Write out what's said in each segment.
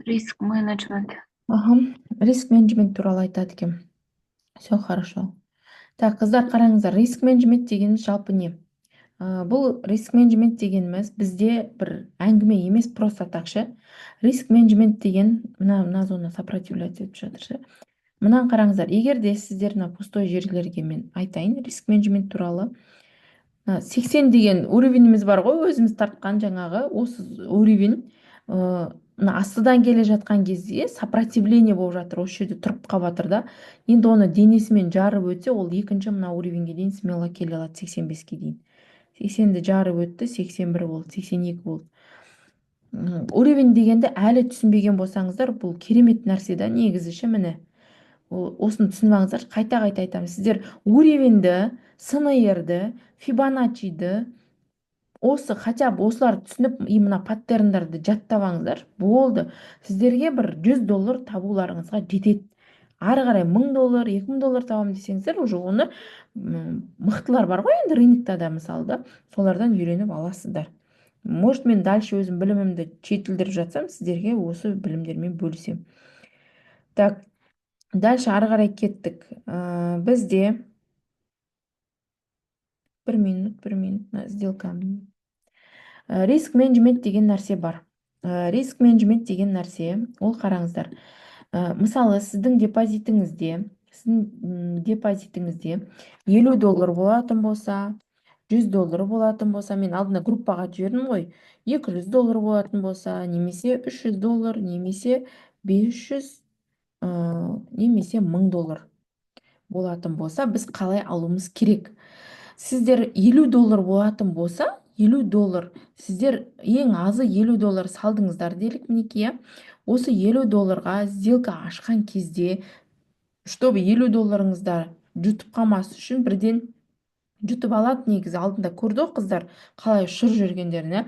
Риск менеджмент. Ага, риск менеджмент туралы айтады екен. Все хорошо. Так, қыздар қараңыздар, риск менеджмент дегеніміз жалпы не? Бұл риск менеджмент дегеніміз бізде бір әңгіме емес, просто так ше. Риск менеджмент деген мына зона сопротивляться етіп жатыр ше. Мынаны қараңыздар, егер де сіздер мына пустой жерлерге мен айтайын риск менеджмент туралы. 80 деген уровеніміз бар ғой, өзіміз тартқан жаңағы осы уровень мына астыдан келе жатқан кезде сопротивление болып жатыр, осы жерде тұрып қалып жатыр да. Енді оны денесімен жарып өтсе, ол екінші мына уровеньге дейін смело келе алады, 85-ке дейін. 80-ді жарып өтті, 81 болды, 82 болды. Уровень дегенді әлі түсінбеген болсаңыздар, бұл керемет нәрсе да негізі ше, міне. Осыны түсініп алыңыздар, қайта айтамын. Сіздер уровеньді, СНР-ді, Фибоначчиді, осы хотя бы осыларды түсініп, мына паттерндарды жаттап алыңыздар, болды. Сіздерге бір $100 табуларыңызға жетеді. Ары қарай $1000, $2000 табамын десеңіздер, уже оны мықтылар бар ғой енді рынокта да, мысалы да, солардан үйреніп аласыздар. Может, мен дальше өзім білімімді жетілдіріп жатсам, сіздерге осы білімдермен бөлісемін. Так, дальше ары қарай кеттік. Бізде бір минут сделка. Риск менеджмент деген нәрсе бар. Риск менеджмент деген нәрсе, ол қараңыздар. Мысалы, сіздің депозитіңізде $50 болатын болса, $100 болатын болса, мен алдында группаға жібердім ғой, $200 болатын болса, немесе $300, немесе 500, немесе $1000 болатын болса, біз қалай алуымыз керек? Сіздер $50 болатын болса, $50, сіздер ең азы $50 салдыңыздар делік, мінекей. Осы $50-ға сделка ашқан кезде, чтобы $50-ыңыздар жұтып қалмас үшін, бірден жұтып алады негізі. Алдында көрді ғой қыздар қалай ұшыр жүргендерін.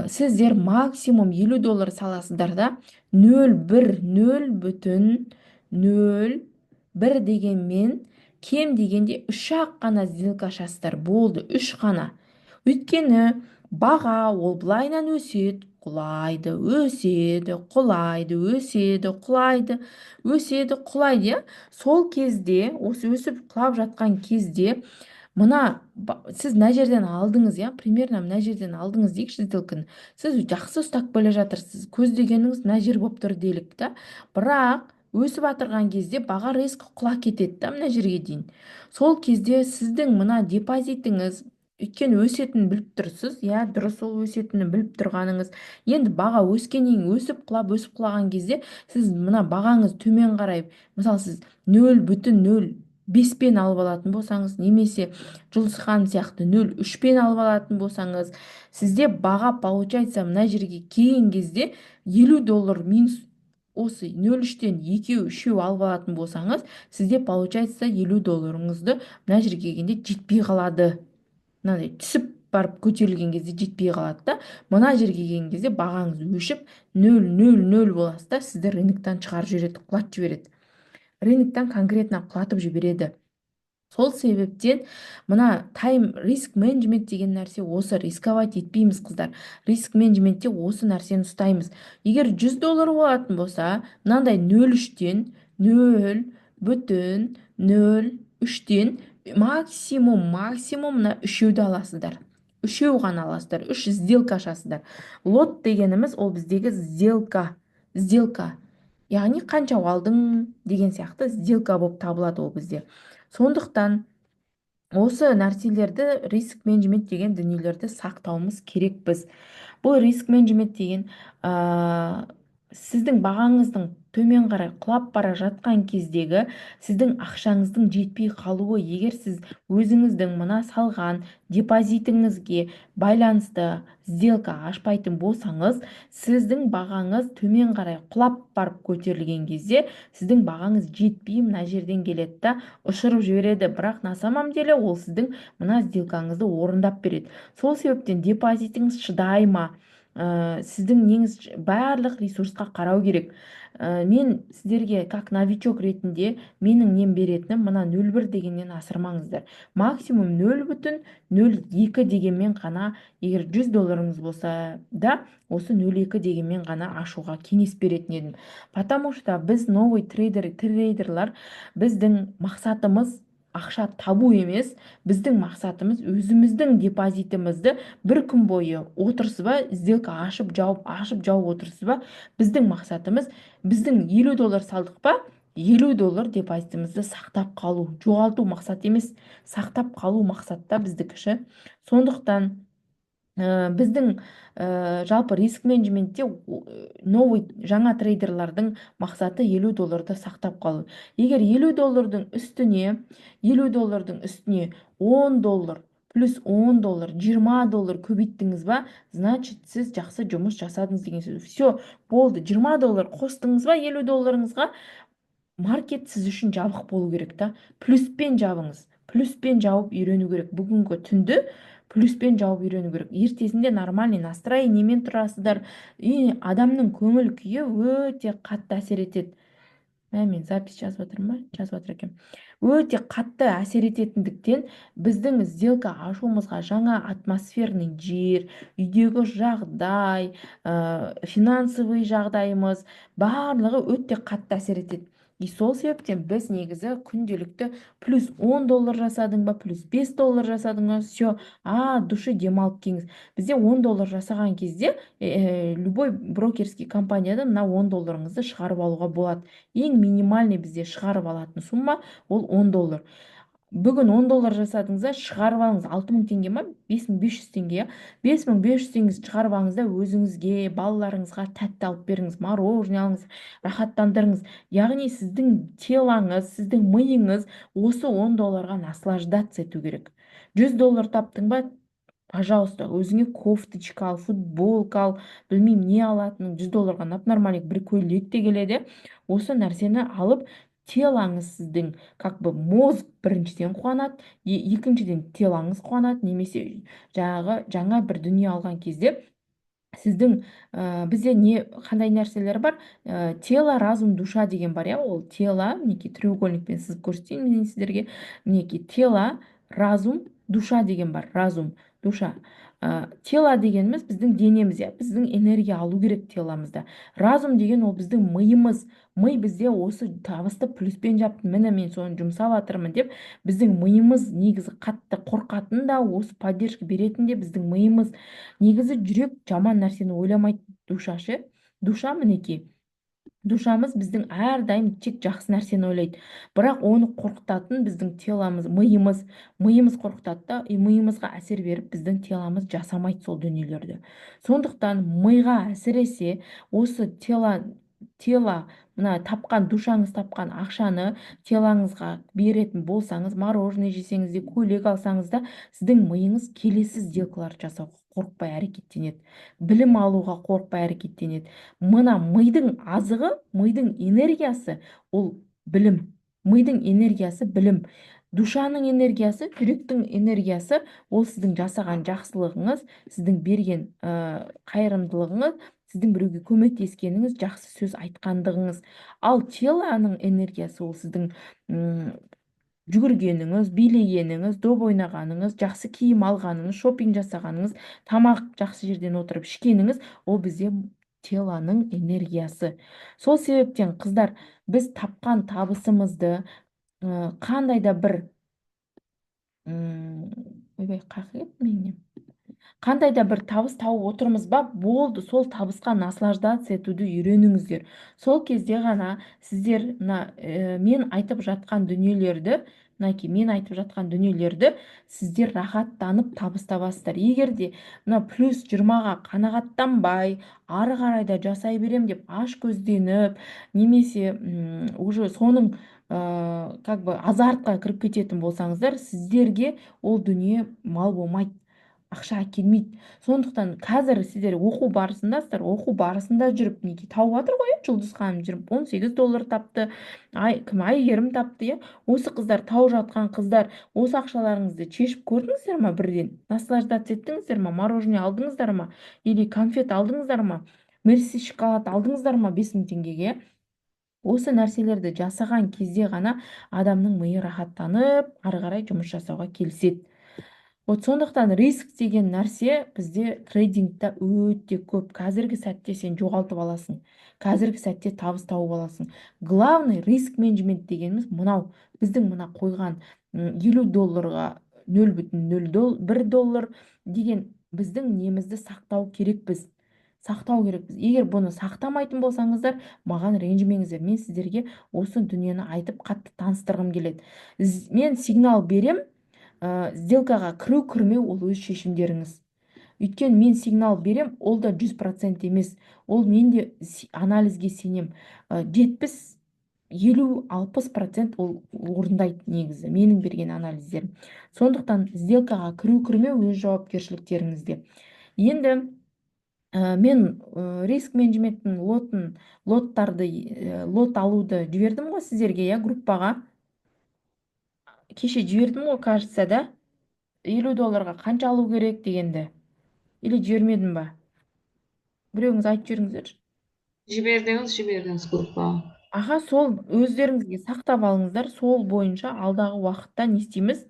Сіздер максимум $50 саласыздар да, 0,1 дегенмен кем дегенде 3-ақ қана сделка ашасыздар, болды, 3 қана. Өйткені баға ол былайынан өседі, құлайды, өседі, құлайды, өседі, құлайды, өседі, құлайды. Сол кезде, осы өсіп құлап жатқан кезде, мына сіз мына жерден алдыңыз, примерно мына жерден алдыңыз дейікші сделканы. Сіз жақсы ұстап келе жатырсыз, көздегеніңіз мына жер болып тұр делік та. Бірақ өсіп атырған кезде баға резко құлап кетеді да, мына жерге дейін. Сол кезде сіздің мына депозитіңіз, өйткені өсетінін біліп тұрсыз, дұрыс, ол өсетінін біліп тұрғаныңыз. Енді баға өскеннен өсіп құлаған кезде, сіз мына бағаңыз төмен қарай, мысалы сіз 0,05-пен алып алатын болсаңыз, немесе Жұлдызхан сияқты 0,3-пен алып алатын болсаңыз, сізде баға получается мына жерге келген кезде $50 минус осы 0,3-тен екеу-үшеу алып алатын болсаңыз, сізде получается $50-ыңызды мына жерге келгенде жетпей қалады. Мынандай түсіп барып көтерілген кезде жетпей қалады да. Мына жерге келген кезде бағаңыз өшіп 0,00 боласыз да, сізді рыноктан шығарып жібереді, құлатып жібереді. Рыноктан конкретно құлатып жібереді. Сол себептен мына тайм риск менеджмент деген нәрсе осы, рисковать етпейміз қыздар. Риск менеджментте осы нәрсені ұстаймыз. Егер $100 болатын болса, мынандай 0,3-тен 0,03-тен максимум мына үшеуді аласыздар. Үшеу ғана аласыздар, 3 сделка ашасыздар. Лот дегеніміз ол біздегі сделка. Яғни қанша алдың деген сияқты сделка болып табылады ол бізде. Сондықтан осы нәрселерді, риск менеджмент деген дүниелерді сақтауымыз керек біз. Бұл риск менеджмент деген сіздің бағаңыздың төмен қарай құлап бара жатқан кездегі сіздің ақшаңыздың жетпей қалуы. Егер сіз өзіңіздің мына салған депозитіңізге байланысты сделка ашпайтын болсаңыз, сіздің бағаңыз төмен қарай құлап барып көтерілген кезде, сіздің бағаңыз жетпей мына жерден келеді да, ұшырып жібереді. Бірақ на самом деле ол сіздің мына сделкаңызды орындап береді. Сол себептен депозитіңіз шыдай ма, сіздің неңіз барлық ресурсқа қарау керек. Мен сіздерге как новичок ретінде менің нем беретінім мына 0,1 дегеннен асырмаңыздар. Максимум 0,02 дегенмен ғана, егер $100 болса да, осы 0,2 дегенмен ғана ашуға кеңес беретін едім. Потому что біз новый трейдерлар, біздің мақсатымыз ақша табу емес, біздің мақсатымыз өзіміздің депозитімізді бір күн бойы отырсыз ба, сделка ашып жауып отырсыз ба, біздің мақсатымыз, біздің $50 салдық па, $50 депозитімізді сақтап қалу, жоғалту мақсат емес, сақтап қалу мақсатта біздікіші. Сондықтан біздің жалпы риск менеджментте новый жаңа трейдерлардың мақсаты $50 сақтап қалу. Егер $50 үстіне $10 плюс $10, $20 көбейттіңіз ба, значит, сіз жақсы жұмыс жасадыңыз деген сөз. Все, болды, $20 қостыңыз ба $50-ыңызға, маркет сіз үшін жабық болу керек та. Плюспен жабыңыз. Плюспен жауып үйрену керек. Бүгінгі түнді плюспен жауып үйрену керек. Ертесінде нормальный настроениемен тұрасыздар. И адамның көңіл күйі өте қатты әсер етеді. Мен запись жазып жатырмын ба? Жазып жатыр екенмін. Өте қатты әсер ететіндіктен біздің сделка ашуымызға жаңа атмосферный жер, үйдегі жағдай, финансовый жағдайымыз барлығы өте қатты әсер етеді. И сол себептен біз негізі күнделікті плюс $10 жасадың ба, плюс $5 жасадың ба, все, души демалып келіңіз. Бізде $10 жасаған кезде любой брокерский компанияда мына $10-ыңызды шығарып алуға болады. Ең минимальный бізде шығарып алатын сумма ол $10. Бүгін $10 жасадыңыз да, шығарып алыңыз. 6.000 теңге ма, 5.500 теңге. 5.500 теңгесі шығарып алыңыз да, өзіңізге, балаларыңызға тәтті алып беріңіз, мороженое алыңыз, рахаттандырыңыз. Яғни сіздің телаңыз, сіздің миыңыз осы $10-ға наслаждаться ету керек. $100 таптың ба, пожалуйста, өзіңе кофточка ал, футболка ал, білмеймін не алатының, $100-ға нормальный бір көйлек те келеді. Осы нәрсені алып, телаңыз сіздің, как бы мозг біріншіден қуанады, екіншіден телаңыз қуанады, немесе жаңа бір дүние алған кезде сіздің бізде қандай нәрселер бар? Тело, разум, душа деген бар, ол тело, мінекей треугольникпен сызып көрсетейін мен сіздерге. Мінекей тело, разум, душа деген бар. Разум, душа. Тело дегеніміз біздің денеміз, біздің энергия алу керек теломызда. Разум деген ол біздің миымыз. Ми бізде осы табысты плюспен жапты, міне мен соны жұмсап жатырмын деп, біздің миымыз негізі қатты қорқатын да, осы поддержка беретін де біздің миымыз. Негізі жүрек жаман нәрсені ойламайды. Душа мінекей. Душамыз біздің әрдайым тек жақсы нәрсені ойлайды. Бірақ оны қорқытатын біздің теломыз, миымыз қорқытады да, миымызға әсер беріп, біздің теломыз жасамайды сол дүниелерді. Сондықтан миға әсіресе осы тело, мына тапқан, душаңыз тапқан ақшаны телаңызға беретін болсаңыз, мороженое жесеңіз де, көйлек алсаңыз да, сіздің миыңыз келесі сделкаларды жасауға қорықпай әрекеттенеді. Білім алуға қорықпай әрекеттенеді. Мына мидың азығы, мидың энергиясы ол білім. Мидың энергиясы білім. Душаның энергиясы, жүректің энергиясы ол сіздің жасаған жақсылығыңыз, сіздің берген қайырымдылығыңыз, сіздің біреуге көмектескеніңіз, жақсы сөз айтқандығыңыз. Ал телоның энергиясы ол сіздің жүгіргеніңіз, билегеніңіз, доп ойнағаныңыз, жақсы киім алғаныңыз, шопинг жасағаныңыз, тамақ жақсы жерден отырып ішкеніңіз, ол бізде телоның энергиясы. Сол себептен қыздар, біз тапқан табысымызды қандай да бір қандай да бір табыс тауып отырмыз ба, болды, сол табысқа наслаждаться етуді үйреніңіздер. Сол кезде ғана сіздер мен айтып жатқан дүниелерді, сіздер рахаттанып табыс табасыздар. Егер де плюс 20-ға қанағаттанбай, ары қарай да жасай берем деп аш көзденіп, немесе уже соның как бы азартқа кіріп кететін болсаңыздар, сіздерге ол дүние мал болмайды. ақша әкелмейді. Сондықтан қазір сіздер оқу барысындасыздар, оқу барысында жүріп неге тауып жатыр ғой, Жұлдыз ханым жүріп 18 доллар тапты, кім Айгерім тапты, осы қыздар тауып жатқан қыздар, осы ақшаларыңызды шешіп көрдіңіздер ма бірден? Наслаждаться еттіңіздер ма? Мороженое алдыңыздар ма? Или конфет алдыңыздар ма? Мерси шоколад алдыңыздар ма 5.000 теңгеге? Осы нәрселерді жасаған кезде ғана адамның миы рахаттанып, ары қарай жұмыс жасауға келіседі. Вот сондықтан риск деген нәрсе бізде трейдингта өте көп. Қазіргі сәтте сен жоғалтып аласың. Қазіргі сәтте табыс тауып аласың. Главный риск менеджмент дегеніміз мынау. Біздің мына қойған 50 долларға 0,01 доллар деген біздің немізді сақтау керекпіз. Сақтау керекпіз. Егер бұны сақтамайтын болсаңыздар, маған ренжімеңіздер. Мен сіздерге осы дүниені айтып қатты таныстырғым келеді. Мен сигнал берем, сделкаға кіру кірмеу ол өз шешімдеріңіз. Өйткені мен сигнал берем, ол да 100% емес. Ол мен де анализге сенем. 70, 50, 60% ол орындайды негізі менің берген анализдерім. Сондықтан сделкаға кіру кірмеу өз жауапкершіліктеріңізде. Енді мен риск менеджменттің лот алуды жібердім ғой сіздерге, группаға. Кеше жібердім ғой, кажется, да? 50 долларға қанша алу керек дегенді. Или жібермедім ба? Біреуіңіз айтып жіберіңіздерші. Жібердіңіз группаға. Аха, сол өздеріңізге сақтап алыңыздар. Сол бойынша алдағы уақытта не істейміз?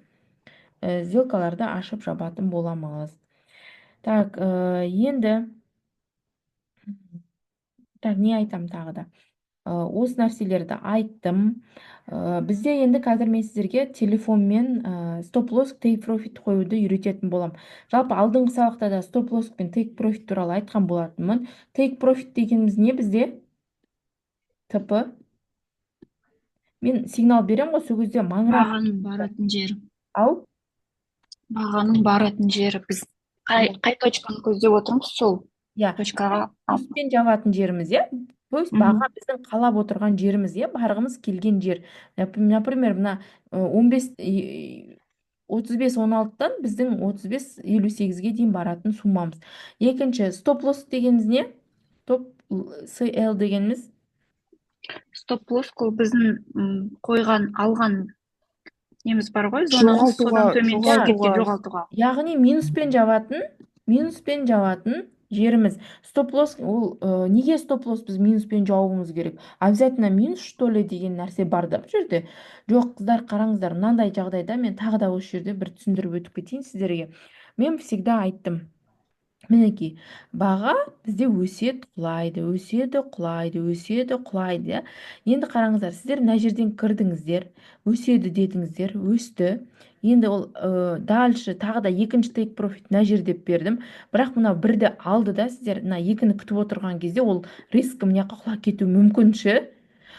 Сделкаларды ашып жабатын боламыз. Так, енді не айтам тағы да? Осы нәрселерді айттым. Бізде енді қазір мен сіздерге телефонмен стоп-лосс, тейк-профит қоюды үйрететін болам. Жалпы алдыңғы сабақта да стоп-лосс пен тейк-профит туралы айтқан болатынмын. Тейк-профит дегеніміз не бізде? ТП. Мен сигнал берем ғой, сол кезде маңырап. Бағаның баратын жері. Ау? Бағаның баратын жері. Біз қай точканы көздеп отырмыз, сол точкаға. Плюспен жабатын жеріміз, То есть баға біздің қалап отырған жеріміз, барғымыз келген жер. Например, мына 35-16-тан біздің 35-58-ге дейін баратын суммамыз. Екінші, стоп-лосс дегеніміз не? Стоп-CL дегеніміз? Стоп-лосс ол біздің қойған, алған неміз бар ғой, зонамыз, содан төмен түсіп кеткен, жоғалтуға. Яғни минуспен жабатын жеріміз. Стоп-лосс, ол неге стоп-лосс біз минуспен жауымыз керек? Обязательно минус, что ли, деген нәрсе бар да бұл жерде. Жоқ, қыздар, қараңыздар, мынандай жағдайда мен тағы да осы жерде бір түсіндіріп өтіп кетейін сіздерге. Мен всегда айттым. Мінекей, баға бізде өседі, құлайды, өседі, құлайды, өседі, құлайды. Енді қараңыздар, сіздер мына жерден кірдіңіздер, өседі дедіңіздер, өсті. Енді ол дальше тағы да екінші тейк профит мына жер деп бердім. Бірақ мына бірді алды да, сіздер мына екіні күтіп отырған кезде ол риск мына жаққа құлап кетуі мүмкінші.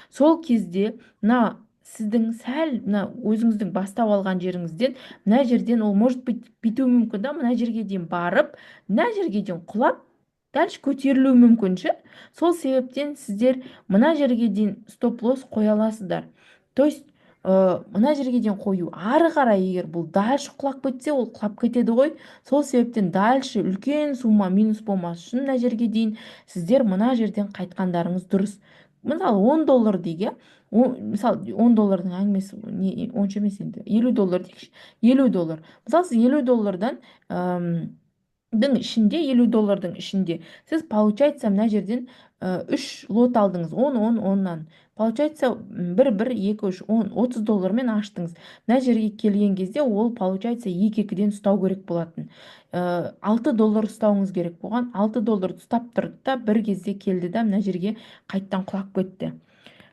Сол кезде мына сіздің сәл мына өзіңіздің бастап алған жеріңізден мына жерден ол может быть бүйтуі мүмкін да, мына жерге дейін барып, мына жерге дейін құлап, дальше көтерілуі мүмкінші. Сол себептен сіздер мына жерге дейін стоп-лосс қоя аласыздар. То есть мына жерге дейін қою, ары қарай егер бұл дальше құлап кетсе, ол құлап кетеді ғой. Сол себептен дальше үлкен сумма минус болмас үшін мына жерге дейін сіздер мына жерден қайтқандарыңыз дұрыс. Мысалы 10 доллар дейік, мысалы 10 доллардың әңгімесі онша емес, енді 50 доллар дейікші, 50 доллар. Мысалы сіз 50 доллардан ішінде, 50 доллардың ішінде сіз получается мына жерден 3 лот алдыңыз, 10-10-10-нан. Получается 1-1-2-3, 10, 30 доллармен аштыңыз. Мына жерге келген кезде ол получается 2-2-ден ұстау керек болатын. 6 доллар ұстауыңыз керек болған. 6 доллар ұстап тұрды да бір кезде келді да мына жерге қайттан құлап кетті.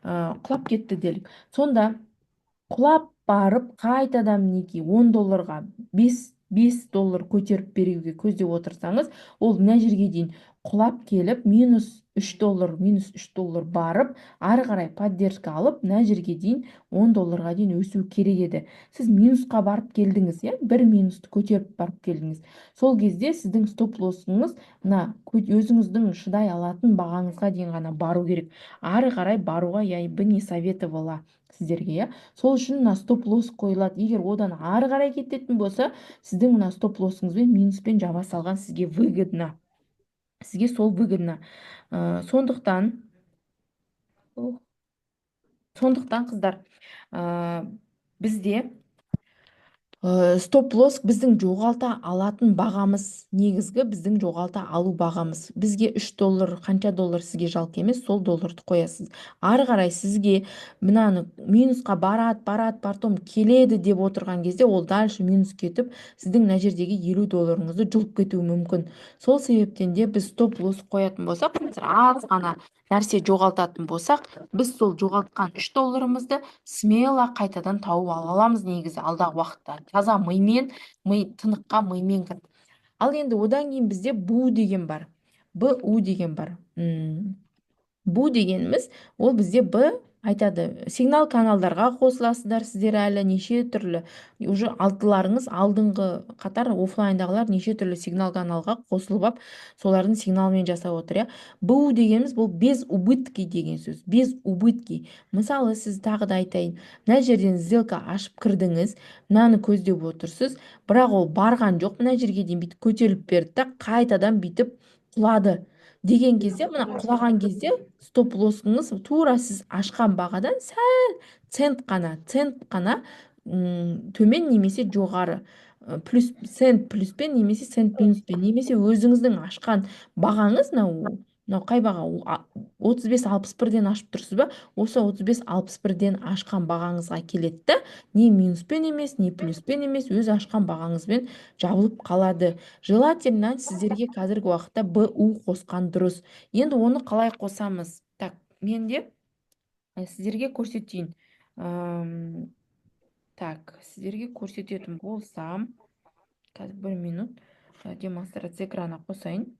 Құлап кетті делік. Сонда құлап барып қайтадан мінекей 10 долларға 5 доллар көтеріп беруге көздеп отырсаңыз, ол мына жерге дейін құлап келіп минус 3 доллар барып, ары қарай поддержка алып, мына жерге дейін 10 долларға дейін өсу керек еді. Сіз минусқа барып келдіңіз, бір минусты көтеріп барып келдіңіз. Сол кезде сіздің стоп-лоссыңыз мына өзіңіздің шыдай алатын бағаңызға дейін ғана бару керек. Ары қарай баруға я бы не советовала сіздерге, иә. Сол үшін мына стоп лосс қойылады. Егер одан ары қарай кететін болса, сіздің мына стоп лоссыңызбен минуспен жаба салған сізге выгодно. Сізге сол выгодно. Сондықтан қыздар, бізде стоп лосс біздің жоғалта алатын бағамыз, негізгі біздің жоғалта алу бағамыз. Бізге $3 қанша доллар сізге жалко емес, сол долларды қоясыз. Ары қарай сізге мынаны минусқа потом келеді деп отырған кезде, ол дальше минус кетіп, сіздің мына жердегі $50 жұлып кетуі мүмкін. Сол себептен де біз стоп лосс қоятын болсақ, аз ғана нәрсе жоғалтатын болсақ, біз сол жоғалтқан $3 смело қайтадан тауып ала аламыз, негізі алдағы уақытта. Таза мимен, тыныққа мимен кіріп. Ал енді одан кейін бізде бу деген бар. БУ деген бар. Бу дегеніміз, ол бізде айтады, сигнал каналдарға қосыласыздар сіздер, әлі неше түрлі, уже алдыларыңыз, алдыңғы қатар офлайндағылар неше түрлі сигнал каналға қосылып ап, солардың сигналмен жасап отыр, иә. БУ дегеніміз, бұл без убытки деген сөз. Без убытки. Мысалы, сіз тағы да айтайын, мына жерден сделка ашып кірдіңіз, мынаны көздеп отырсыз, бірақ ол барған жоқ, мына жерге дейін бүйтіп көтеріліп берді да, қайтадан бүйтіп құлады деген кезде, мына құлаған кезде стоп лоссыңыз тура сіз ашқан бағадан сәл цент қана төмен немесе жоғары, цент плюспен немесе цент минуспен, немесе өзіңіздің ашқан бағаңыз, мынау қай баға, 35.61-ден ашып тұрсыз ба, осы 35.61-ден ашқан бағаңызға келеді да, не минуспен емес, не плюспен емес, өз ашқан бағаңызбен жабылып қалады. Желательно сіздерге қазіргі уақытта БУ қосқан дұрыс. Енді оны қалай қосамыз? Так, мен де сіздерге көрсетейін. Так, сіздерге көрсететін болсам, қазір 1 минут демонстрация экрана қосайын.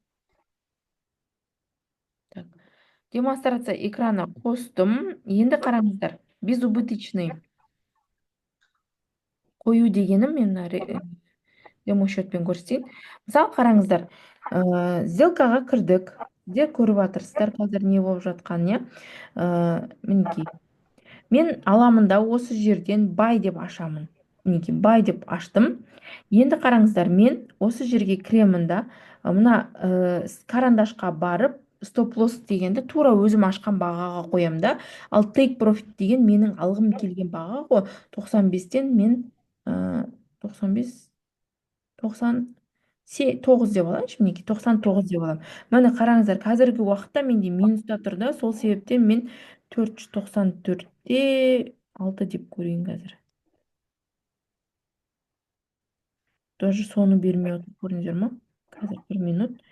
Так, демонстрация экрана қостым. Енді қараңыздар, безубыточный қою дегенім, мен демосчетпен көрсетейін. Мысалы, қараңыздар, сделкаға кірдік. Сіздер көріп жатырсыздар қазір не болып жатқанын, иә. Мінекей, мен аламын да осы жерден бай деп ашамын. Мінекей, бай деп аштым. Енді қараңыздар, мен осы жерге кіремін да, мына карандашқа барып, стоп лосс дегенді тура өзім ашқан бағаға қоям да, ал take profit деген менің алғым келген баға ғой. 95-тен мен 95 99 деп алайыншы, мінекей 99 деп аламын. Міне қараңыздар, қазіргі уақытта менде минуста тұр да, сол себептен мен 494-те 6 деп көрейін қазір. Тоже соны бермей отыр, көрдіңіздер ма? Қазір 1 минут.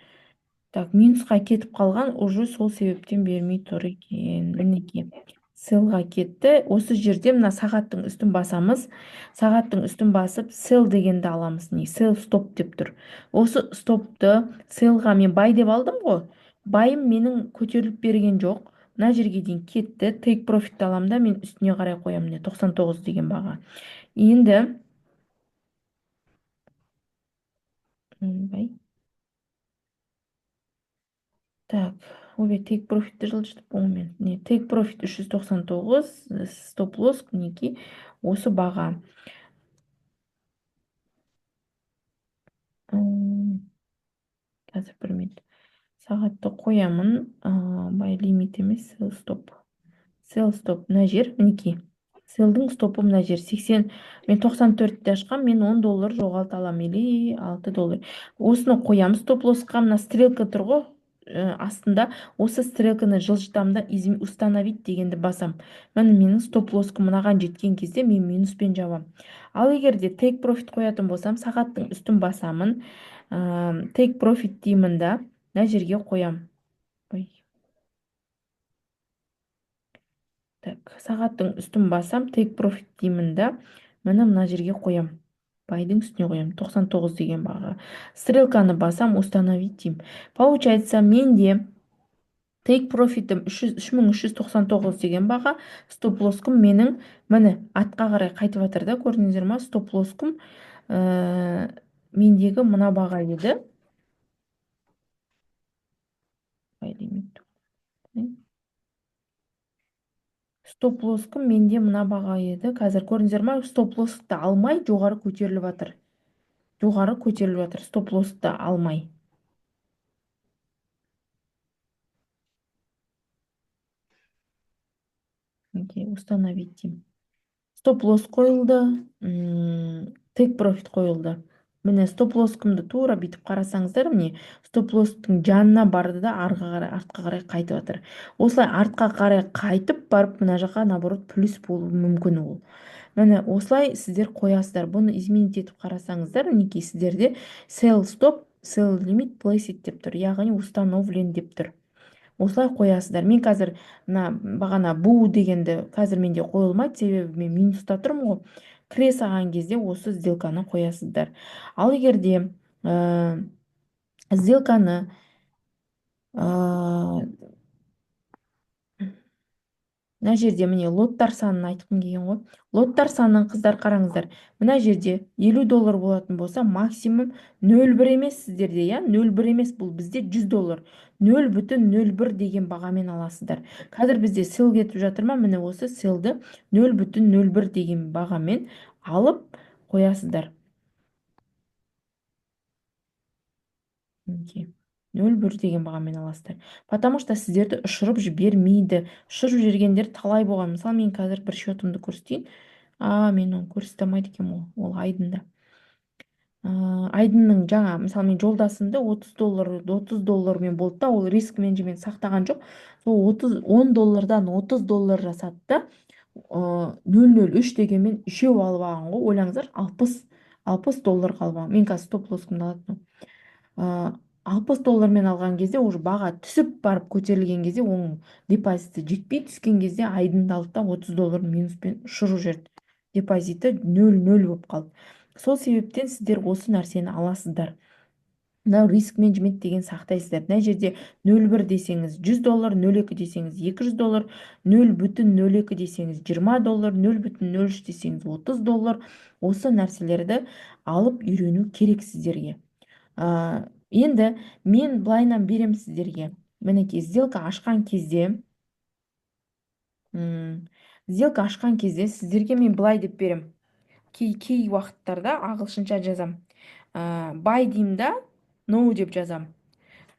Так, минусқа кетіп қалған, уже сол себептен бермей тұр екен. Мінекей, селға кетті. Осы жерде мына сағаттың үстін басамыз. Сағаттың үстін басып, сел дегенді аламыз. Не, сел стоп деп тұр. Осы стопты селға мен бай деп алдым ғой. Байым менің көтеріліп берген жоқ. Мына жерге дейін кетті. Take profit аламын да, мен үстіне қарай қоямын, 99 деген баға. Енді бай. Так, обе take profit'ті жылжытып болмен. Не, take profit 399, стоп лосс мінекей осы баға. Қазір 1 минут. Сағатты қоямын. Бай лимит емес, сел стоп. Сел стоп мына жер, мінекей. Селдің стопы мына жер 80. Мен 94-те ашқам, мен $10 жоғалта алам, или $6. Осыны қоямыз стоп лоссқа. Мына стрелка тұр ғой астында, осы стрелканы жылжытам да, установить дегенді басам. Міне менің стоп лоссым мынаған жеткен кезде мен минуспен жабам. Ал егер де take profit қоятын болсам, сағаттың үстін басамын, take profit деймін да, мына жерге қоям. Так, сағаттың үстін басам, take profit деймін да, мына жерге қоям. Байдың үстіне қоям, 99 деген баға. Стрелканы басам, установить дейм. Получается, менде take profit'ім 3399 деген баға, стоп лоссым менің, міне атқа қарай қайтып жатыр да, көрдіңіздер ма? Стоп лоссым мендегі мына баға еді. стоп лоскым менде мына баға еді. Қазір көрдіңіздер ма? Стоп лоскты алмай жоғары көтеріліп жатыр. Жоғары көтеріліп жатыр. Стоп лоскты алмай. Установить деймін. Стоп лосс қойылды. Тек профит қойылды. Міне стоп лоскымды тура бүйтіп қарасаңыздар, міне стоп лосстың жанына барды да артқа қарай қайтып жатыр. Осылай артқа қарай қайтып барып мына жаққа наоборот плюс болуы мүмкін ол. Міне осылай сіздер қоясыздар. Бұны изменить етіп қарасаңыздар, мінекей сіздерде sell stop, sell limit placed деп тұр, яғни установлен деп тұр. Осылай қоясыздар. Мен қазір мына бағана бу дегенді қазір менде қойылмайды, себебі мен минуста тұрмын ғой. Кіре салған кезде осы сделканы қоясыздар. Ал егерде сделканы мына жерде міне лоттар санын айтқым келген ғой. Лоттар санын қыздар қараңыздар. Мына жерде 50 доллар болатын болса, максимум 0,1 емес сіздерде, я? 0,1 емес, бұл бізде 100 доллар. 0,01 деген бағамен аласыздар. Қазір бізде сел кетіп жатыр ма? Міне осы селді 0,01 деген бағамен алып қоясыздар. 0,1 деген бағамен аласыздар. Потому что сіздерді ұшырып жібермейді. Ұшырып жібергендер талай болған. Мысалы, мен қазір бір счетымды көрсетейін. Мен оны көрсете алмайды екенмін, ол айдында. Айдынның жаңа, мысалы, мен жолдасымды 30 доллармен болды да, ол риск менеджмент сақтаған жоқ. Сол 10 доллардан 30 доллар жасады да, 0,03 дегенмен үшеу алып алған ғой. Ойлаңыздар, 60 доллар қалып алған. Мен қазір стоп лоскымды алатын. 60 доллармен алған кезде уже баға түсіп барып көтерілген кезде оның депозиті жетпей, түскен кезде айдынды алды да 30 доллар минуспен ұшырып жіберді. Депозиті 0,0 болып қалды. Сол себептен сіздер осы нәрсені аласыздар. Мынау риск менеджмент деген сақтайсыздар. Мына жерде 0,1 десеңіз 100 доллар, 0,2 десеңіз 200 доллар, 0,02 десеңіз 20 доллар, 0,03 десеңіз 30 доллар. Осы нәрселерді алып үйрену керек сіздерге. Енді мен былайынан берем сіздерге. Мінекей сделка ашқан кезде сіздерге мен былай деп берем. Кей уақыттарда ағылшынша жазам. Buy деймін да, no деп жазам.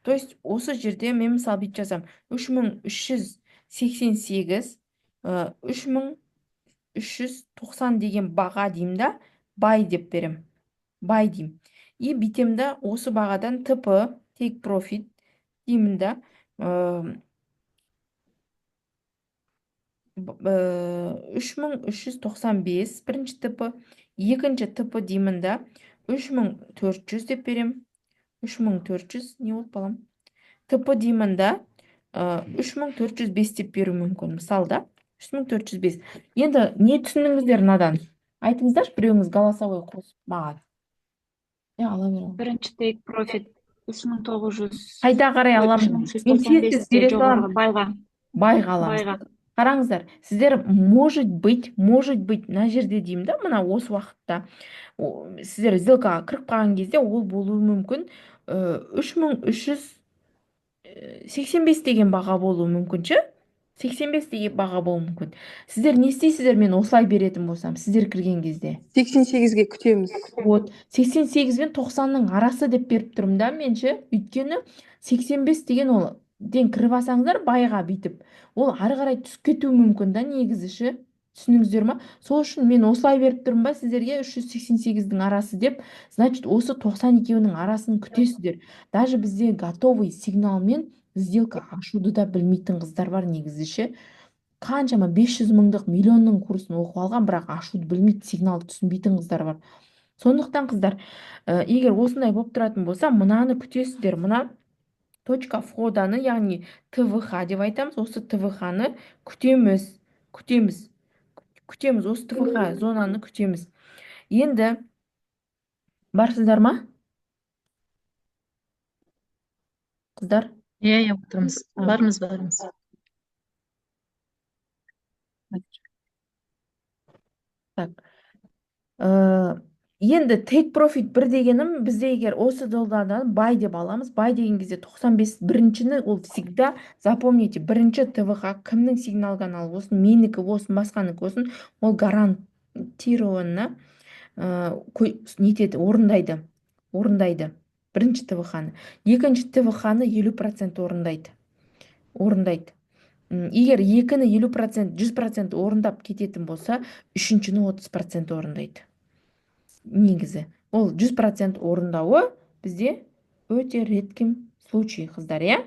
То есть осы жерде мен мысалы бүйтіп жазам. 3388, 3390 деген баға деймін да, buy деп берем. Buy деймін. И бүйтем да, осы бағадан ТП, take profit деймін да, 3395 бірінші ТП, екінші ТП деймін да, 3400 деп берем. 3400, не болды балам? ТП деймін да, 3405 деп беру мүмкін. Мысалы да, 3405. Енді не түсіндіңіздер мынадан? Айтыңыздаршы, біреуіңіз голосовой қосып маған. Ала берем. Бірінші take profit 3900. Қайда қарай аламын? Мен тез жоғарғы байға. Байға аламын. Қараңыздар, сіздер может быть, мына жерде деймін да, мына осы уақытта сіздер сделкаға кіріп қалған кезде ол болуы мүмкін 3385 деген баға болуы мүмкін ше? 85 деген баға болуы мүмкін. Сіздер не істейсіздер, мен осылай беретін болсам, сіздер кірген кезде? 88-ге күтеміз. Вот, 88 мен 90-ның арасы деп беріп тұрмын да мен ше? Өйткені 85 деген ол ден кіріп алсаңыздар байға бүйтіп, ол ары қарай түсіп кетуі мүмкін да негізі ше? Түсініңіздер ма? Сол үшін мен осылай беріп тұрмын ба сіздерге 388-дің арасы деп, значит, осы 92-ның арасын күтесіздер. Даже бізде готовый сигналмен сделка ашуды да білмейтін қыздар бар негізі ше? Қаншама 500 мыңдық, миллионның курсын оқып алған, бірақ ашуды білмейді, сигналды түсінбейтін қыздар бар. Сондықтан қыздар, егер осындай болып тұратын болса, мынаны күтесіздер. Мына точка входаны, яғни ТВХ деп айтамыз. Осы ТВХ-ны күтеміз. Осы ТВХ зонаны күтеміз. Енді барсыздар ма? Қыздар? Иә, отырмыз. Бармыз. Так. Енді take profit бір дегенім, бізде егер осы доллардан buy деп аламыз, buy деген кезде 95 біріншіні ол всегда запомните, бірінші ТВХ кімнің сигнал каналы болсын, менікі болсын, басқанікі болсын, ол гарантированно нетеді, орындайды бірінші ТВХ-ны. Екінші ТВХ-ны 50% орындайды. Егер екіні 50%, 100% орындап кететін болса, үшіншіні 30% орындайды. Негізі ол 100% орындауы бізде өте редким случай, қыздар, иә?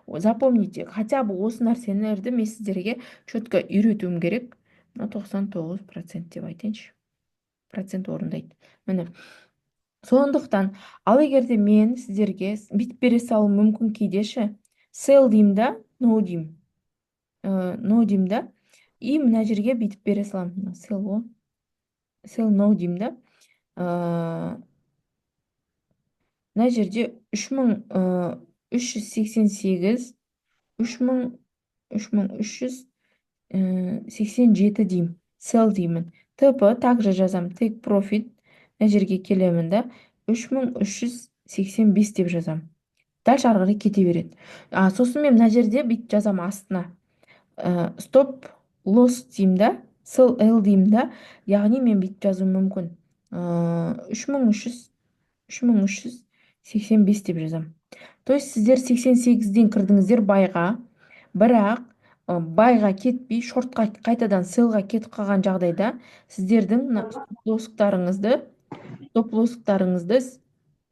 Запомните, хотя бы осы нәрселерді мен сіздерге четко үйретуім керек. 99% деп айтайыншы. Процент орындайды. Міне. Сондықтан, ал егерде мен сіздерге бүйтіп бере салуым мүмкін кейдеші. Sell деймін да, no деймін. No деймін да. И мына жерге бүйтіп бере саламын. Sell no деймін да. Мына жерде 3388 3387 деймін. Sell деймін. ТП также жазам. Take profit. Мына жерге келемін да. 3385 деп жазам. Дальше ары қарай кете береді. Сосын мен мына жерде бүйтіп жазам астына. Stop loss деймін да. Sell L деймін да. Яғни мен бүйтіп жазуым мүмкін. 3385 деп жазам. То есть сіздер 88-ден кірдіңіздер байға, бірақ байға кетпей, шортқа қайтадан селға кетіп қалған жағдайда сіздердің стоп-лоссықтарыңызды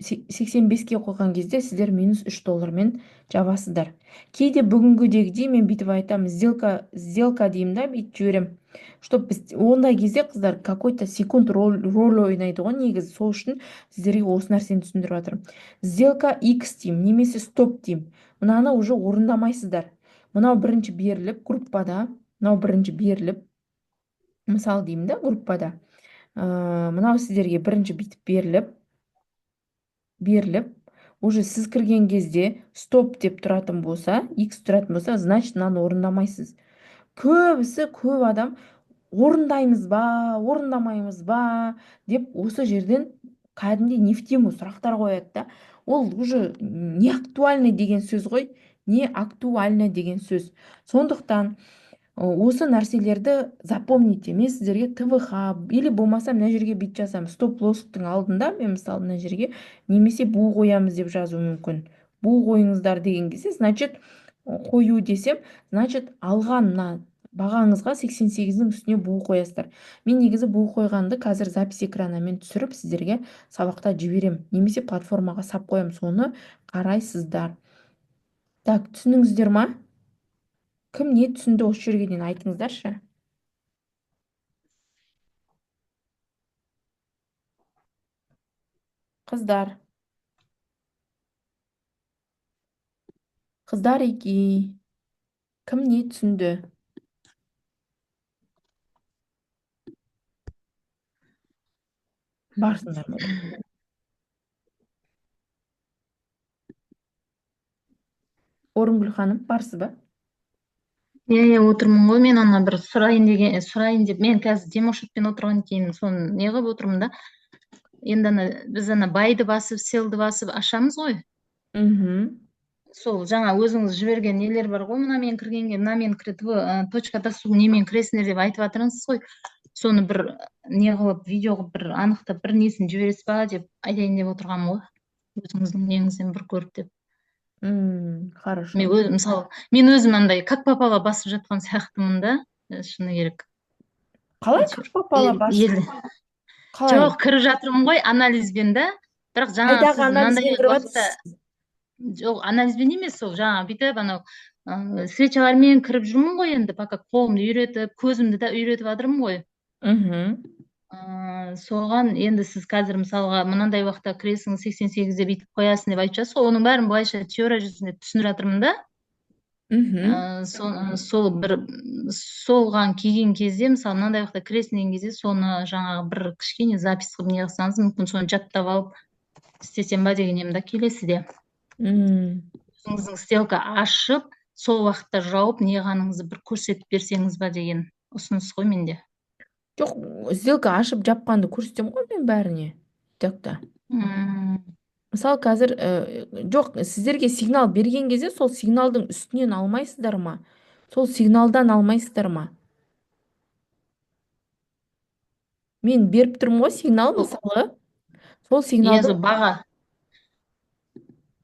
85-ке қойған кезде сіздер минус $3 жабасыздар. Кейде бүгінгідегідей мен бүйтіп айтамын, сделка деймін да, бүйтіп жіберем. Чтоб біз ондай кезде қыздар какой-то секунд роль ойнайды ғой, негізі сол үшін сіздерге осы нәрсені түсіндіріп жатырмын. Сделка X деймін, немесе стоп деймін. Мынаны уже орындамайсыздар. Мынау бірінші беріліп группада, мысал деймін да, группада. Мынау сіздерге бірінші бүйтіп беріліп, уже сіз кірген кезде стоп деп тұратын болса, X тұратын болса, значит, мынаны орындамайсыз. Көп адам орындаймыз ба, орындамаймыз ба деп осы жерден кәдімгідей нефтему сұрақтар қояды да. Ол уже не актуальный деген сөз ғой, не актуальный деген сөз. Сондықтан осы нәрселерді запомните. Мен сіздерге ТВХ или болмаса мына жерге бүйтіп жазам. Стоп-лосстың алдында мен мысалы мына жерге немесе бу қоямыз деп жазу мүмкін. Бу қойыңыздар деген кезде, значит, қою десем, значит, алған мына бағаңызға 88-нің үстіне бу қоясыздар. Мен негізі бу қойғанды қазір запись экранымен түсіріп сіздерге сабақта жіберем. Немесе платформаға сап қоям, соны қарайсыздар. Так, түсініңіздер ма? Кім не түсінді осы жерге дейін айтыңыздаршы. Қыздар. Қыздар еки. Кім не түсінді? Барсыңдар ма? Орынгүл ханым, барсыз ба? Отырмын ғой, мен ана бір сұрайын деп, мен қазір демошоппен отырған кейін соны не қылып отырмын да. Енді біз байды басып, селді басып ашамыз ғой. Сол жаңа өзіңіз жіберген нелер бар ғой, мына мен кіргенге, мына мен точка тасу немен кіресіңдер деп айтып жатырсыз ғой. Соны бір не қылып, видео қылып бір анықтап, бір несін жібересіз ба деп айтайын деп отырғанмын ғой. Өзіңіздің неңізден бір көріп деп. Хорошо. Мысалы, мен өзім андай как попало басып жатқан сияқтымын да, шыны керек. Қалай как попало басып? Жоқ, кіріп жатырмын ғой анализбен да, бірақ жаңа қайдағы анализбен кіріп жатырсыз? Жоқ, анализбен емес, сол жаңа бүйтіп анау свечалармен кіріп жүрмін ғой, енді пока қолымды үйретіп, көзімді да үйретіп жатырмын ғой. Соған енді сіз қазір мысалға мынандай уақытта кіресің, 88-де бүйтіп қоясың деп айтып жатсыз ғой, оның бәрін былайша теория жүзінде түсіндіріп жатырмын да. Солған келген кезде, мысалы мынандай уақытта кіресің деген кезде, соны жаңағы бір кішкене запись қылып не қылсаңыз, мүмкін соны жаттап алып істесем ба деген едім да келесіде. Өзіңіздің сделка ашып, сол уақытта жауып неғаныңызды бір көрсетіп берсеңіз ба деген ұсыныс қой менде. Жоқ, сделка ашып жапқанды көрсетемін ғой мен бәріне. Так. Мысалы қазір жоқ, сіздерге сигнал берген кезде сол сигналдың үстінен алмайсыздар ма? Сол сигналдан алмайсыздар ма? Мен беріп тұрмын ғой сигнал, мысалы. Сол иә, сигналды, сол баға.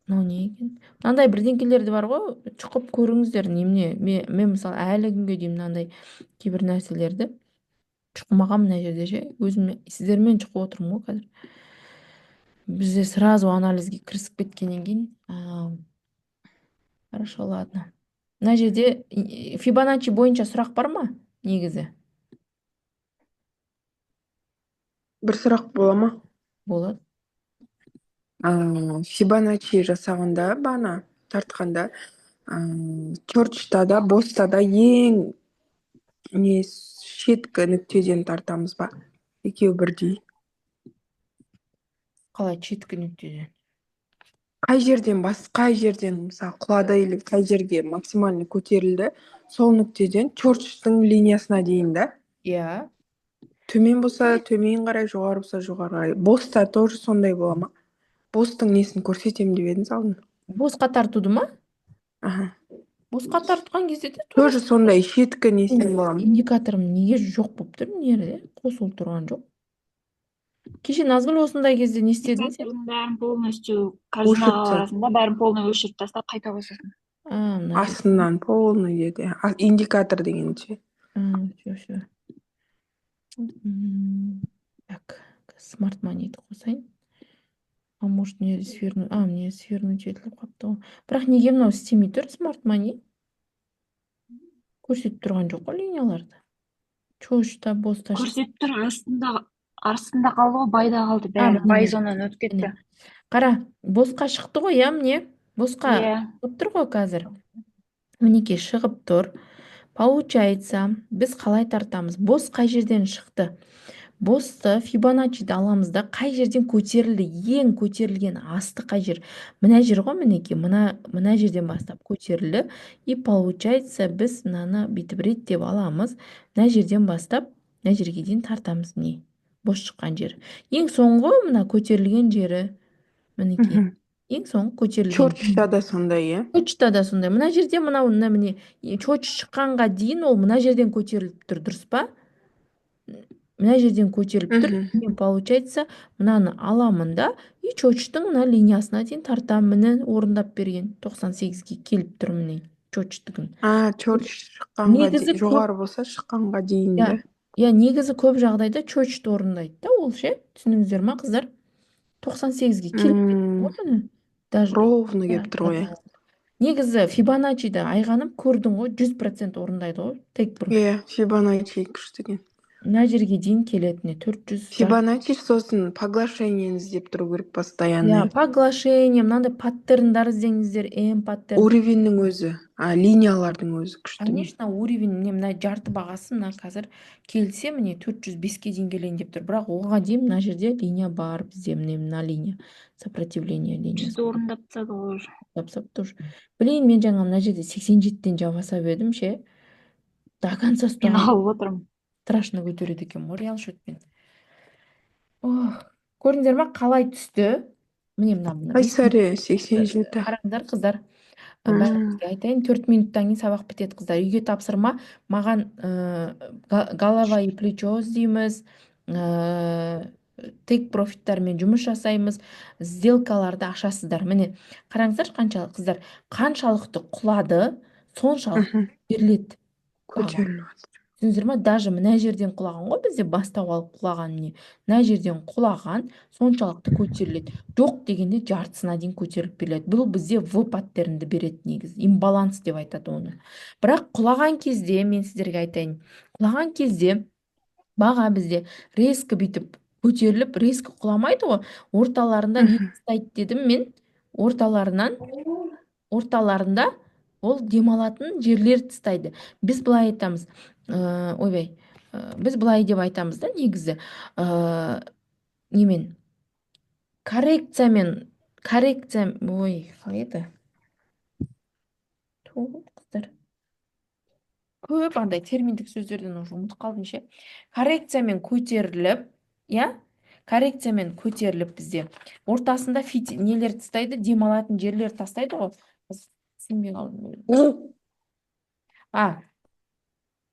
мынау не екен? Мынандай бірдеңкелерді бар ғой, шұқып көріңіздер немене. Мен мысалы әлі күнге дейін мынандай кейбір нәрселерді шұқымаған мына жерде ше. Өзім сіздермен шұқып отырмын ғой қазір. Бізде сразу анализге кірісіп кеткеннен кейін. Хорошо, ладно. Мына жерде Фибоначчи бойынша сұрақ бар ма негізі? Бір сұрақ бола ма? Болады. Фибоначчи жасағанда, бағана тартқанда, чорчта да, боста да ең не шеткі нүктеден тартамыз ба? Екеуі бірдей. Қалай шеткі нүктеден? Қай жерден мысалы құлады или қай жерге максимально көтерілді, сол нүктеден чорчтың линиясына дейін да. Иә. Төмен болса төмен қарай, жоғары болса жоғары қарай. Боста тоже сондай бола ма? Бостың несін көрсетемін деп едіңіз алдын. Босқа тартуды ма? Аха. Босқа тартқан кезде де Тоже сондай шеткі несін бола ма? индикаторым неге жоқ болып тұр? Мына жерде қосылып тұрған жоқ. Кеше Назгүл осындай кезде не істедің сен? Бәрін полностью координалар арасында бәрін полный өшіріп тастап қайта қосасың. Мына Астынан полный деді. Индикатор дегенше. Все. Так, смарт монетті қосайын. Может, мне свернуть? Мне свернуть етіліп қапты ғой. Бірақ неге мынау істемей тұр, смарт мани? Көрсетіп тұрған жоқ қой линияларды. Чошта, боста Көрсетіп тұр, астында қалды ғой, байда қалды бәрі. Бай зонадан өтіп кетті. Қара, босқа шықты ғой, иә, міне. Босқа шығып тұр ғой қазір. Мінеке шығып тұр. Получается, біз қалай тартамыз? Бос қай жерден шықты? Босты Фибоначчиді аламыз да, қай жерден көтерілді, ең көтерілген асты қай жер? Мына жер ғой, мінеке, мына жерден бастап көтерілді. И получается, біз мынаны бүйтіп реттеп аламыз. Мына жерден бастап, мына жерге дейін тартамыз. Не? Бос шыққан жер. Ең соңғы мына көтерілген жері. Мінеке. Ең соңғы көтерілген. Чорчта да сондай, иә? Чорчта да сондай. Мына жерде міне чорч шыққанға дейін ол мына жерден көтеріліп тұр, дұрыс па? Мына жерден көтеріліп тұр. Мен, получается, мынаны аламын да, и чорчтың мына линиясына дейін тартамын. Міне орындап берген 98-ге келіп тұр, міне чорчтың. Чорч шыққанға дейін, жоғары болса шыққанға дейін де. Иә, негізі көп жағдайда чорчты орындайды да, ол ше. Түсініңіздер ма, қыздар? 98-ге келіп кетті. Ровно келіп тұр ғой. Негізі Фибоначчиді айғаным көрдің ғой, 100% орындайды ғой. Иә, Фибоначчи күштіген. Мына жерге дейін келетіне 400. Фибоначчи сосын поглашениені іздеп тұру керек постоянно. Иә, поглашение, мынандай паттерндар іздеңіздер, паттерн. Уровеньнің өзі, линиялардың өзі күшті. Конечно, уровень, мына жарты бағасы мына қазір келсе, міне 405-ке дейін келейін деп тұр. Бірақ оған дейін мына жерде линия бар бізде, мына линия, сопротивление линиясы. Жүзді орындап тастады ғой уже. Білейін, мен жаңа мына жерде 87-тен жабаса едім ше. До конца Мен алып отырмын. Страшно көтереді екен ғой реал счетпен. Көрдіңдер ма, қалай түсті? Міне мына. Қайсары 87. Қараңдар, қыздар. Бәріңізге айтайын, 4 минуттан кейін сабақ бітеді, қыздар. Үйге тапсырма. Маған голова и плечо іздейміз, тейк профиттармен жұмыс жасаймыз, сделкаларды ашасыздар. Міне, қараңыздар, қаншалық, қыздар, қаншалықты құлады, соншалық беріледі. Көтеріліп. Түсіндіңіздер ма? Даже мына жерден құлаған ғой, бізде бастау алып құлаған, мына жерден құлаған соншалықты көтеріледі. Жоқ дегенде жартысына дейін көтеріліп беріледі. Бұл бізде В паттернді береді негізі. Имбаланс деп айтады оны. Бірақ құлаған кезде, мен сіздерге айтайын, құлаған кезде баға бізде резко бүйтіп көтеріліп, резко құламайды ғой. Орталарында не тастайды дедім мен? Орталарында ол демалатын жерлер тастайды. Біз былай айтамыз. Біз былай деп айтамыз да, негізі. Немен? Коррекция, қалай еді? Қыздар. көп андай терминдік сөздерден уже ұмытып қалдым ше. Коррекциямен көтеріліп, иә, коррекциямен көтеріліп бізде ортасында нелер тастайды, демалатын жерлер тастайды ғой. Түсінбей қалдым.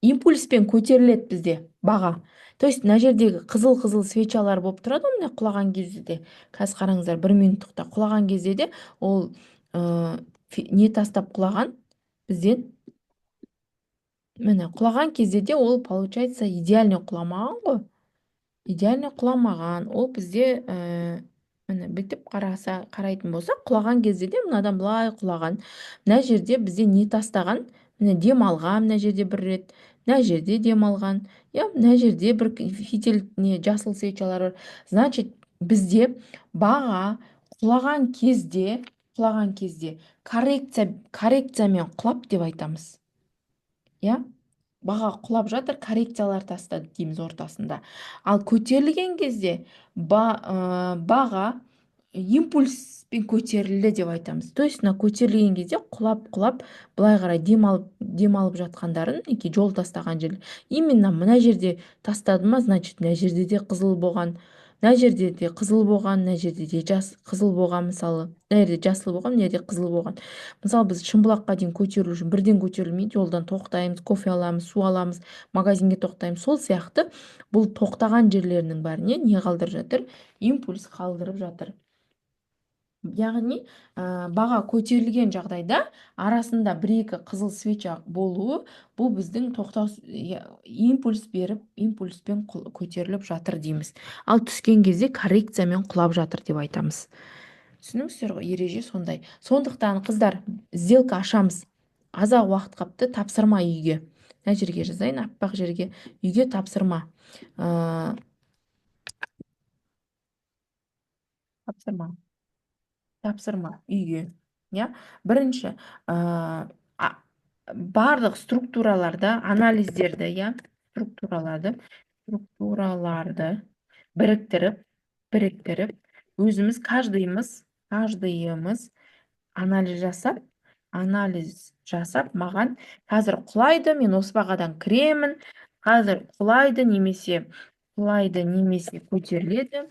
Импульспен көтеріледі бізде баға. То есть мына жердегі қызыл свечалар болып тұрады ғой, міне құлаған кезде де. Қазір қараңыздар, 1 минуттықта құлаған кезде де ол не тастап құлаған бізден. Міне құлаған кезде де ол получается идеальный құламаған ғой. Идеальный құламаған. Ол бізде міне бүйтіп қарайтын болсақ, құлаған кезде де мынадан былай құлаған. Мына жерде бізде не тастаған? Міне демалған, мына жерде бір рет, мына жерде демалған. Я мына жерде бір фитиль жасыл свечалар бар. Значит, бізде баға құлаған кезде коррекциямен құлап деп айтамыз. Я баға құлап жатыр, коррекциялар тастады дейміз ортасында. Ал көтерілген кезде баға импульспен көтерілді деп айтамыз. То есть көтерілген кезде құлап былай қарай демалып жатқандарын, жол тастаған жер. Именно мына жерде тастады ма, значит, мына жерде де қызыл болған. Мына жерде де қызыл болған, мына жерде де қызыл болған, мысалы. Мына жерде жасыл болған, мына жерде қызыл болған. Мысалы, біз Шымбұлаққа дейін көтерілу үшін бірден көтерілмейді, жолдан тоқтаймыз, кофе аламыз, су аламыз, магазинге тоқтаймыз. Сол сияқты бұл тоқтаған жерлерінің бәріне не қалдырып жатыр? Импульс қалдырып жатыр. Яғни баға көтерілген жағдайда арасында 1-2 қызыл свеча болуы, бұл біздің импульс беріп, импульспен көтеріліп жатыр дейміз. Ал түскен кезде коррекциямен құлап жатыр деп айтамыз. Түсініңіздер ғой, ереже сондай. Сондықтан қыздар, сделка ашамыз. Азақ уақыт қапты, тапсырма үйге. Мына жерге жазайын, аппақ жерге. Үйге тапсырма. Тапсырма үйге. Бірінші, барлық структураларды, анализдерді, структураларды біріктіріп, өзіміз, каждыйымыз анализ жасап, маған қазір құлайды, мен осы бағадан кіремін, қазір құлайды немесе көтеріледі,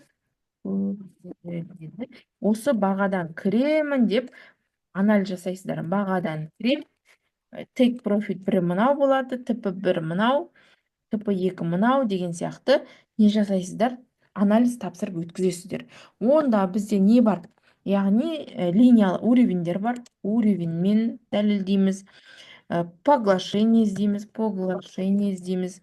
осы бағадан кіремін деп анализ жасайсыздар. Бағадан кірем, take profit 1 мынау болады, TP1 мынау, TP2 мынау деген сияқты не жасайсыздар? Анализ тапсырып өткізесіздер. Онда бізде не бар? Яғни линиялы уровеньдер бар. Уровеньмен дәлелдейміз, поглашение іздейміз.